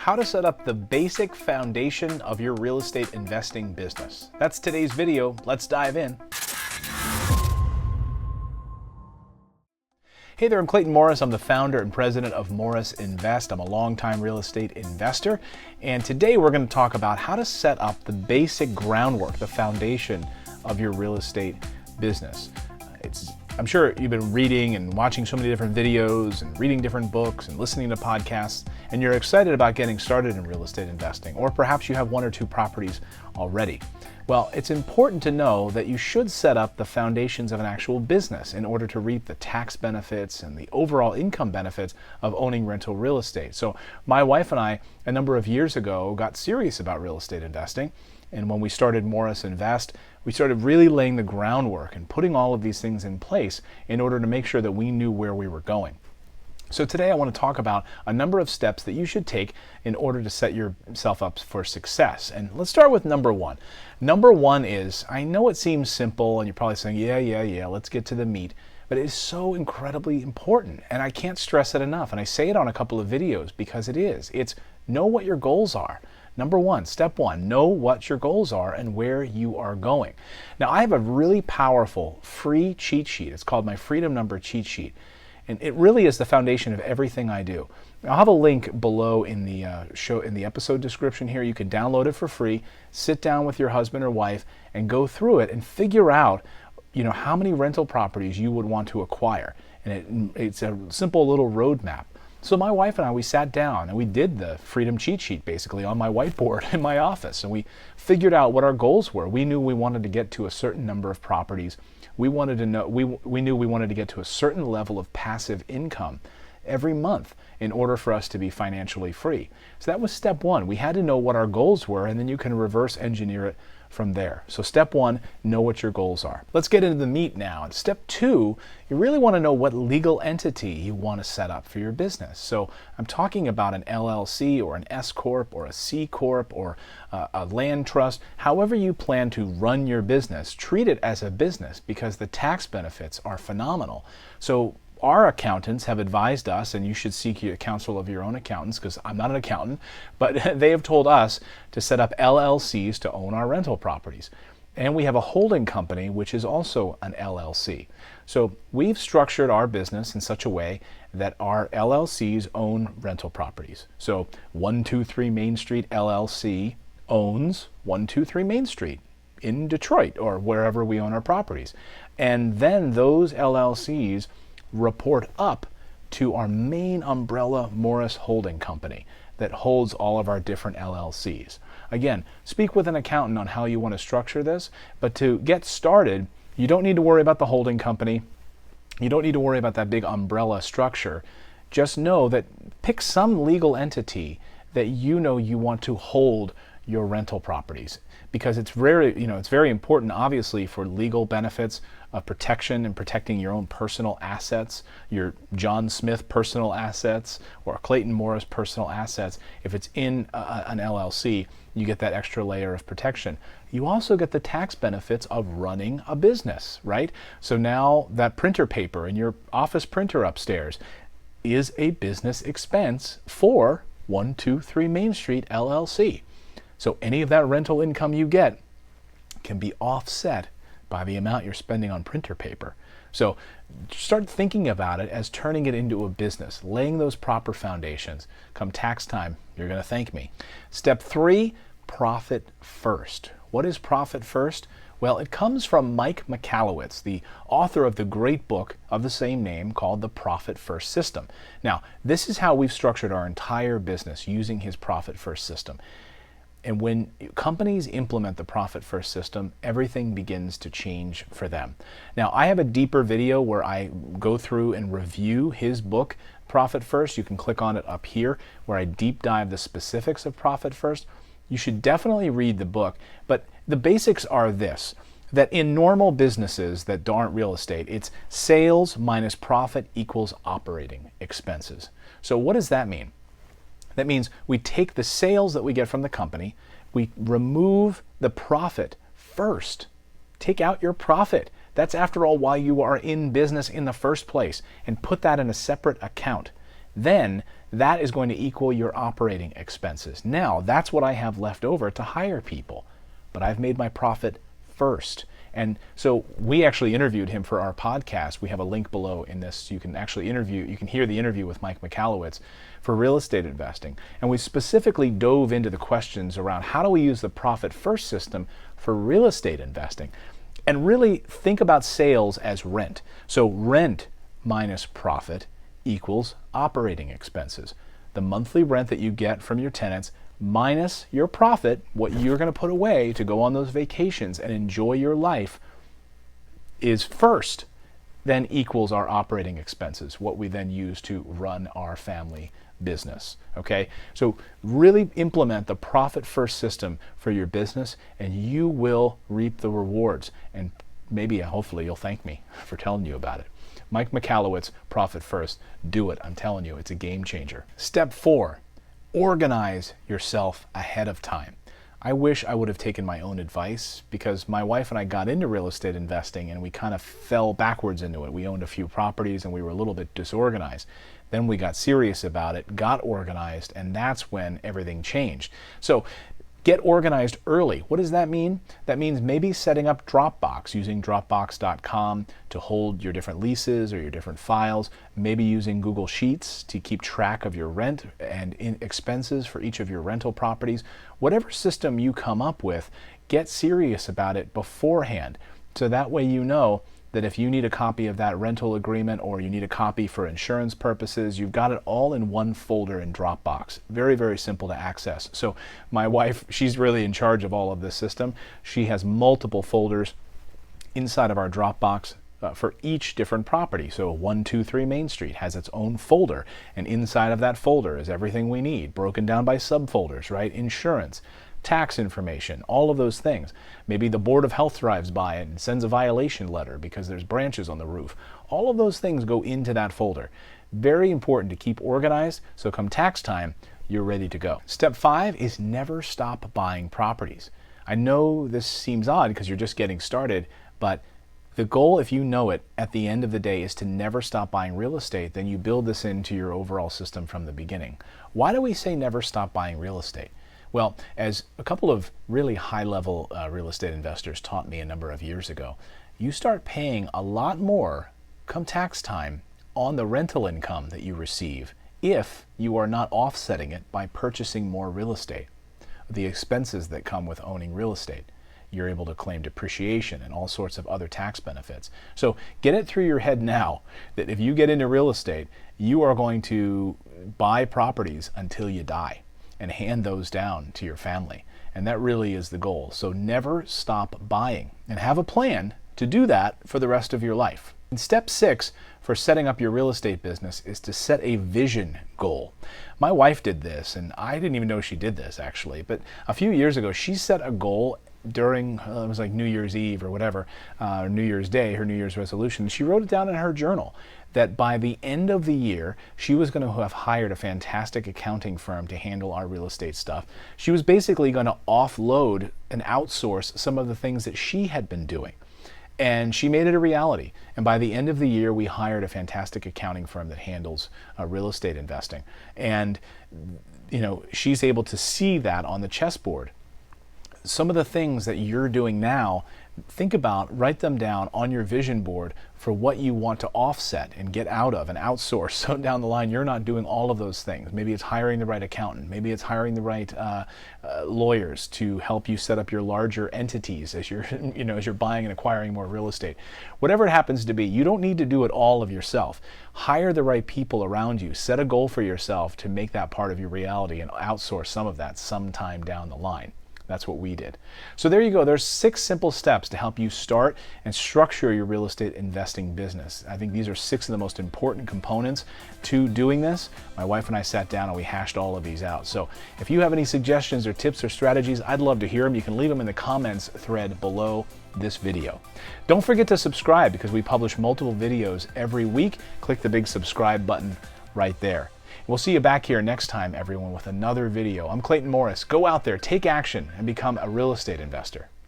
how to set up the basic foundation of your real estate investing business. That's today's video. Let's dive in. Hey there, I'm Clayton Morris. I'm the founder and president of Morris Invest. I'm a longtime real estate investor, and today we're going to talk about how to set up the basic groundwork, the foundation of your real estate business. I'm sure you've been reading and watching so many different videos and reading different books and listening to podcasts, and you're excited about getting started in real estate investing, or perhaps you have one or two properties already. Well, it's important to know that you should set up the foundations of an actual business in order to reap the tax benefits and the overall income benefits of owning rental real estate. So my wife and I, a number of years ago, got serious about real estate investing. And when we started Morris Invest, we started really laying the groundwork and putting all of these things in place in order to make sure that we knew where we were going. So today I want to talk about a number of steps that you should take in order to set yourself up for success. And let's start with number one. Number one is, I know it seems simple and you're probably saying, yeah, let's get to the meat, but it is so incredibly important. And I can't stress it enough. And I say it on a couple of videos because it is. It's know what your goals are. Number one, step one, know what your goals are and where you are going. Now, I have a really powerful free cheat sheet. It's called my Freedom Number Cheat Sheet. And it really is the foundation of everything I do. I'll have a link below in the episode description here. You can download it for free, sit down with your husband or wife, and go through it and figure out, how many rental properties you would want to acquire. And it's a simple little roadmap. So my wife and I, we sat down and we did the Freedom Cheat Sheet basically on my whiteboard in my office, and we figured out what our goals were. We knew we wanted to get to a certain number of properties. We wanted to know, we knew we wanted to get to a certain level of passive income every month in order for us to be financially free. So that was step one. We had to know what our goals were, and then you can reverse engineer it from there. So step one, know what your goals are. Let's get into the meat now. And step two, you really want to know what legal entity you want to set up for your business. So I'm talking about an LLC or an S Corp or a C Corp or a land trust. However you plan to run your business, treat it as a business because the tax benefits are phenomenal. So our accountants have advised us, and you should seek counsel of your own accountants because I'm not an accountant, but they have told us to set up LLCs to own our rental properties. And we have a holding company, which is also an LLC. So we've structured our business in such a way that our LLCs own rental properties. So 123 Main Street LLC owns 123 Main Street in Detroit or wherever we own our properties. And then those LLCs report up to our main umbrella Morris Holding Company that holds all of our different LLCs. Again, speak with an accountant on how you want to structure this, but to get started, you don't need to worry about the holding company. You don't need to worry about that big umbrella structure. Just know that pick some legal entity that you want to hold your rental properties, because it's very important, obviously, for legal benefits of protection and protecting your own personal assets, your John Smith personal assets or Clayton Morris personal assets. If it's in an LLC, you get that extra layer of protection. You also get the tax benefits of running a business, right? So now that printer paper in your office printer upstairs is a business expense for 123 Main Street LLC. So any of that rental income you get can be offset by the amount you're spending on printer paper. So start thinking about it as turning it into a business, laying those proper foundations. Come tax time, you're going to thank me. Step three, profit first. What is profit first? Well, it comes from Mike Michalowicz, the author of the great book of the same name called The Profit First System. Now, this is how we've structured our entire business using his Profit First system. And when companies implement the Profit First system, everything begins to change for them. Now, I have a deeper video where I go through and review his book, Profit First. You can click on it up here where I deep dive the specifics of Profit First. You should definitely read the book, but the basics are this, that in normal businesses that aren't real estate, it's sales minus profit equals operating expenses. So what does that mean? That means we take the sales that we get from the company, we remove the profit first. Take out your profit. That's, after all, why you are in business in the first place, and put that in a separate account. Then that is going to equal your operating expenses. Now, that's what I have left over to hire people, but I've made my profit first. And so we actually interviewed him for our podcast. We have a link below in this. You can actually you can hear the interview with Mike Michalowicz for real estate investing. And we specifically dove into the questions around how do we use the profit first system for real estate investing. And really think about sales as rent. So rent minus profit equals operating expenses. The monthly rent that you get from your tenants minus your profit, what you're going to put away to go on those vacations and enjoy your life, is first, then equals our operating expenses, what we then use to run our family business. Okay, so really implement the profit first system for your business and you will reap the rewards, and maybe hopefully you'll thank me for telling you about it. Mike Michalowicz, Profit First. Do it. I'm telling you, it's a game changer. Step 4, organize yourself ahead of time. I wish I would have taken my own advice, because my wife and I got into real estate investing and we kind of fell backwards into it. We owned a few properties and we were a little bit disorganized. Then we got serious about it, got organized, and that's when everything changed. So get organized early. What does that mean? That means maybe setting up Dropbox, using Dropbox.com to hold your different leases or your different files, maybe using Google Sheets to keep track of your rent and expenses for each of your rental properties. Whatever system you come up with, get serious about it beforehand. So that way you know that if you need a copy of that rental agreement or you need a copy for insurance purposes, you've got it all in one folder in Dropbox. Very, very simple to access. So my wife, she's really in charge of all of this system. She has multiple folders inside of our Dropbox for each different property. So 123 Main Street has its own folder, and inside of that folder is everything we need, broken down by subfolders, right? Insurance, tax information, all of those things. Maybe the Board of Health drives by and sends a violation letter because there's branches on the roof. All of those things go into that folder. Very important to keep organized, so come tax time, you're ready to go. Step 5 is never stop buying properties. I know this seems odd because you're just getting started, but the goal, if you know it, at the end of the day is to never stop buying real estate. Then you build this into your overall system from the beginning. Why do we say never stop buying real estate? Well, as a couple of really high-level real estate investors taught me a number of years ago, you start paying a lot more come tax time on the rental income that you receive if you are not offsetting it by purchasing more real estate. The expenses that come with owning real estate. You're able to claim depreciation and all sorts of other tax benefits. So get it through your head now that if you get into real estate, you are going to buy properties until you die and hand those down to your family. And that really is the goal. So never stop buying, and have a plan to do that for the rest of your life. And step 6 for setting up your real estate business is to set a vision goal. My wife did this, and I didn't even know she did this actually, but a few years ago she set a goal during, it was like New Year's Eve or whatever, New Year's Day, her New Year's resolution. She wrote it down in her journal that by the end of the year, she was going to have hired a fantastic accounting firm to handle our real estate stuff. She was basically going to offload and outsource some of the things that she had been doing. And she made it a reality. And by the end of the year, we hired a fantastic accounting firm that handles real estate investing. And, you know, she's able to see that on the chessboard. Some of the things that you're doing now, think about, write them down on your vision board for what you want to offset and get out of and outsource. So down the line, you're not doing all of those things. Maybe it's hiring the right accountant. Maybe it's hiring the right lawyers to help you set up your larger entities as you're, as you're buying and acquiring more real estate. Whatever it happens to be, you don't need to do it all of yourself. Hire the right people around you. Set a goal for yourself to make that part of your reality and outsource some of that sometime down the line. That's what we did. So there you go. There's 6 simple steps to help you start and structure your real estate investing business. I think these are 6 of the most important components to doing this. My wife and I sat down and we hashed all of these out. So if you have any suggestions or tips or strategies, I'd love to hear them. You can leave them in the comments thread below this video. Don't forget to subscribe because we publish multiple videos every week. Click the big subscribe button right there. We'll see you back here next time, everyone, with another video. I'm Clayton Morris. Go out there, take action, and become a real estate investor.